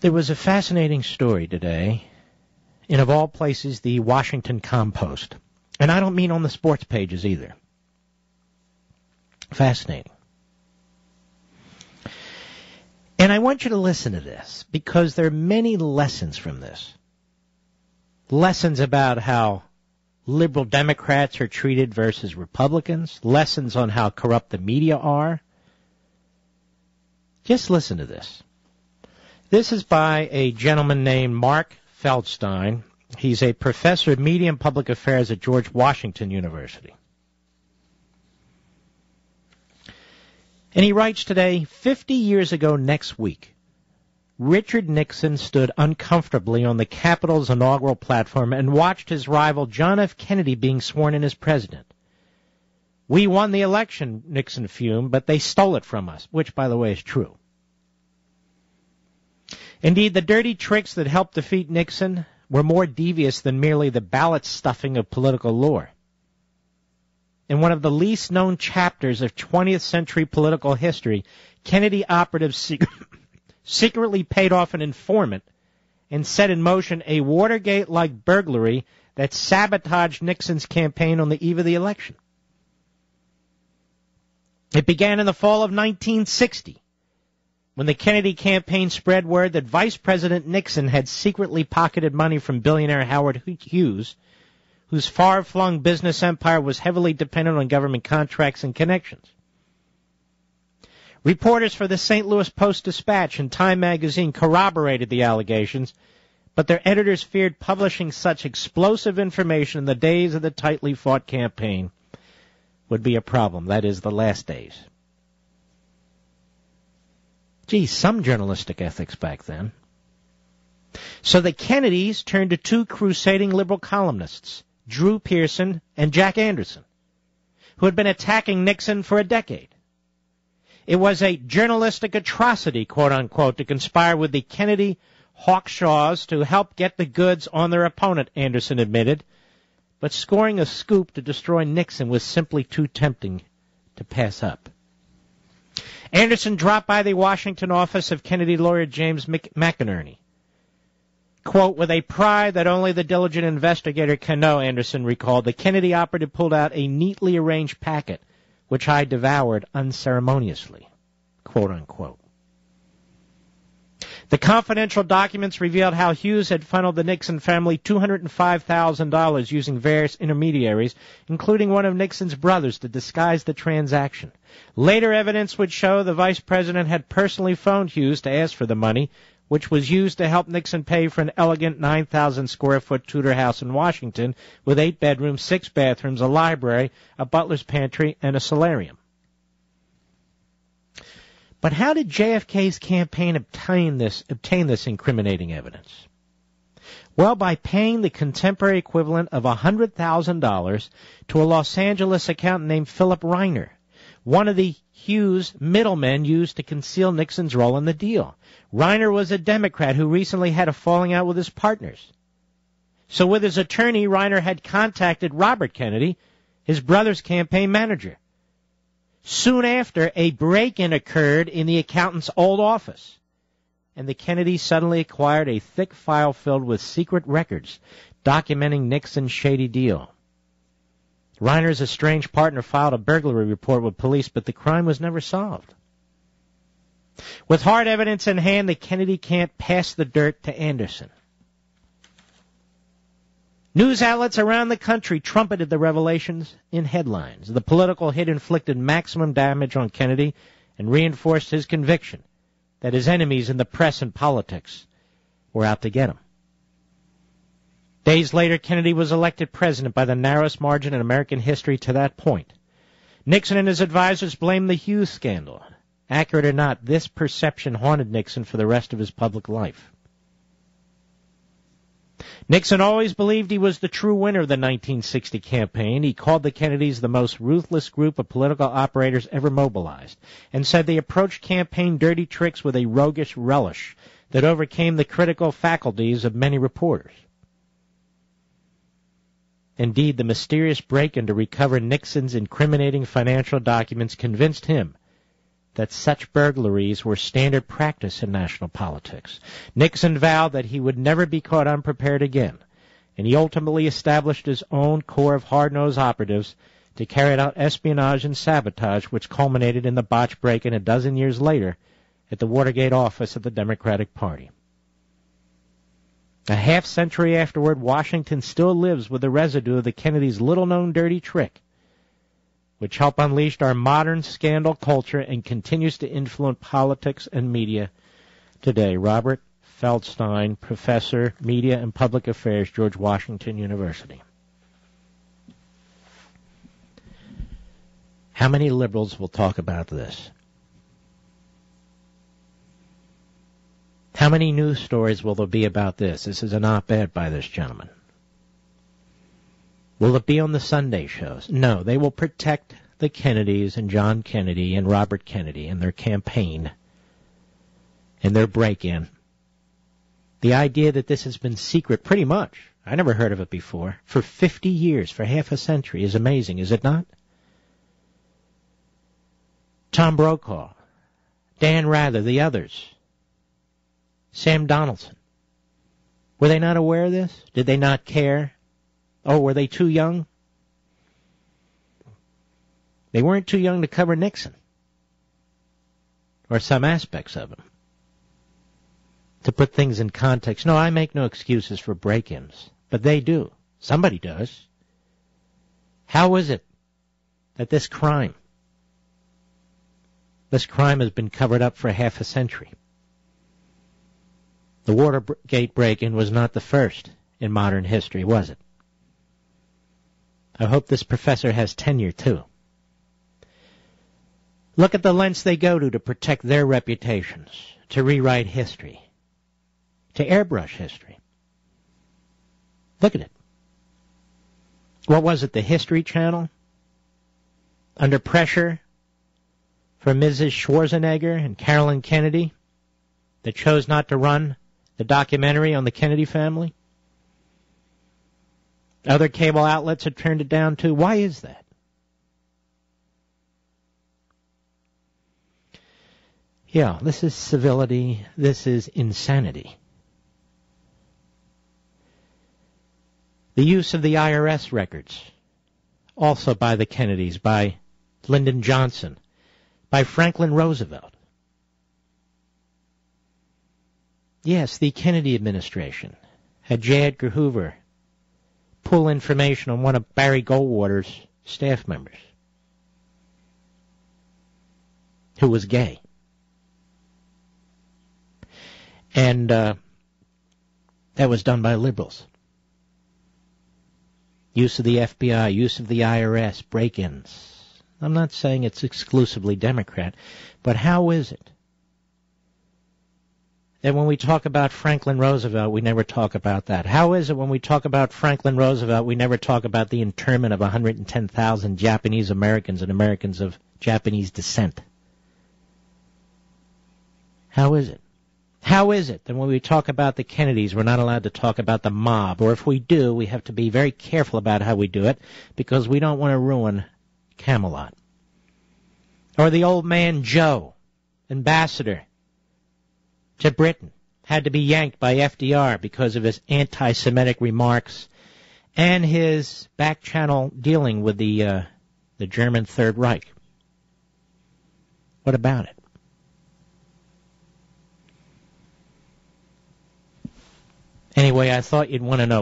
There was a fascinating story today in, of all places, the Washington Compost. And I don't mean on the sports pages either. Fascinating. And I want you to listen to this because there are many lessons from this. Lessons about how liberal Democrats are treated versus Republicans. Lessons on how corrupt the media are. Just listen to this. This is by a gentleman named Mark Feldstein. He's a professor of media and public affairs at George Washington University. And he writes today, 50 years ago next week, Richard Nixon stood uncomfortably on the Capitol's inaugural platform and watched his rival John F. Kennedy being sworn in as president. We won the election, Nixon fumed, but they stole it from us, which, by the way, is true. Indeed, the dirty tricks that helped defeat Nixon were more devious than merely the ballot stuffing of political lore. In one of the least known chapters of 20th century political history, Kennedy operatives secretly paid off an informant and set in motion a Watergate-like burglary that sabotaged Nixon's campaign on the eve of the election. It began in the fall of 1960, when the Kennedy campaign spread word that Vice President Nixon had secretly pocketed money from billionaire Howard Hughes, whose far-flung business empire was heavily dependent on government contracts and connections. Reporters for the St. Louis Post-Dispatch and Time magazine corroborated the allegations, but their editors feared publishing such explosive information in the days of the tightly fought campaign would be a problem. That is, the last days. Gee, some journalistic ethics back then. So the Kennedys turned to two crusading liberal columnists, Drew Pearson and Jack Anderson, who had been attacking Nixon for a decade. It was a journalistic atrocity, quote-unquote, to conspire with the Kennedy Hawkshaws to help get the goods on their opponent, Anderson admitted. But scoring a scoop to destroy Nixon was simply too tempting to pass up. Anderson dropped by the Washington office of Kennedy lawyer James McInerney. Quote, with a pride that only the diligent investigator can know, Anderson recalled, the Kennedy operative pulled out a neatly arranged packet, which I devoured unceremoniously, quote unquote. The confidential documents revealed how Hughes had funneled the Nixon family $205,000 using various intermediaries, including one of Nixon's brothers, to disguise the transaction. Later evidence would show the vice president had personally phoned Hughes to ask for the money, which was used to help Nixon pay for an elegant 9,000-square-foot Tudor house in Washington with 8 bedrooms, 6 bathrooms, a library, a butler's pantry, and a solarium. But how did JFK's campaign obtain this incriminating evidence? Well, by paying the contemporary equivalent of $100,000 to a Los Angeles accountant named Philip Reiner, one of the Hughes middlemen used to conceal Nixon's role in the deal. Reiner was a Democrat who recently had a falling out with his partners. So with his attorney, Reiner had contacted Robert Kennedy, his brother's campaign manager. Soon after, a break-in occurred in the accountant's old office, and the Kennedys suddenly acquired a thick file filled with secret records documenting Nixon's shady deal. Reiner's estranged partner filed a burglary report with police, but the crime was never solved. With hard evidence in hand, the Kennedy camp passed the dirt to Anderson. News outlets around the country trumpeted the revelations in headlines. The political hit inflicted maximum damage on Kennedy and reinforced his conviction that his enemies in the press and politics were out to get him. Days later, Kennedy was elected president by the narrowest margin in American history to that point. Nixon and his advisors blamed the Hughes scandal. Accurate or not, this perception haunted Nixon for the rest of his public life. Nixon always believed he was the true winner of the 1960 campaign. He called the Kennedys the most ruthless group of political operators ever mobilized, and said they approached campaign dirty tricks with a roguish relish that overcame the critical faculties of many reporters. Indeed, the mysterious break-in to recover Nixon's incriminating financial documents convinced him that such burglaries were standard practice in national politics. Nixon vowed that he would never be caught unprepared again, and he ultimately established his own corps of hard-nosed operatives to carry out espionage and sabotage, which culminated in the botched break-in a dozen years later at the Watergate office of the Democratic Party. A half-century afterward, Washington still lives with the residue of the Kennedys' little-known dirty trick, which helped unleash our modern scandal culture and continues to influence politics and media today. Robert Feldstein, Professor, Media and Public Affairs, George Washington University. How many liberals will talk about this? How many news stories will there be about this? This is an op-ed by this gentleman. Will it be on the Sunday shows? No, they will protect the Kennedys and John Kennedy and Robert Kennedy and their campaign and their break-in. The idea that this has been secret, pretty much, I never heard of it before, for 50 years, for half a century, is amazing, is it not? Tom Brokaw, Dan Rather, the others, Sam Donaldson. Were they not aware of this? Did they not care? Oh, were they too young? They weren't too young to cover Nixon, or some aspects of him. To put things in context, no, I make no excuses for break-ins, but they do. Somebody does. How is it that this crime has been covered up for half a century? The Watergate break-in was not the first in modern history, was it? I hope this professor has tenure, too. Look at the lengths they go to protect their reputations, to rewrite history, to airbrush history. Look at it. What was it, the History Channel? Under pressure from Mrs. Schwarzenegger and Carolyn Kennedy that chose not to run the documentary on the Kennedy family? Other cable outlets have turned it down too. Why is that? Yeah, this is civility. This is insanity. The use of the IRS records, also by the Kennedys, by Lyndon Johnson, by Franklin Roosevelt. Yes, the Kennedy administration had J. Edgar Hoover pull information on one of Barry Goldwater's staff members who was gay. And that was done by liberals. Use of the FBI, use of the IRS, break-ins. I'm not saying it's exclusively Democrat, but how is it that when we talk about Franklin Roosevelt, we never talk about that? How is it when we talk about Franklin Roosevelt, we never talk about the internment of 110,000 Japanese Americans and Americans of Japanese descent? How is it? How is it that when we talk about the Kennedys, we're not allowed to talk about the mob? Or if we do, we have to be very careful about how we do it because we don't want to ruin Camelot. Or the old man Joe, ambassador to Britain, had to be yanked by FDR because of his anti-Semitic remarks and his back-channel dealing with the German Third Reich. What about it? Anyway, I thought you'd want to know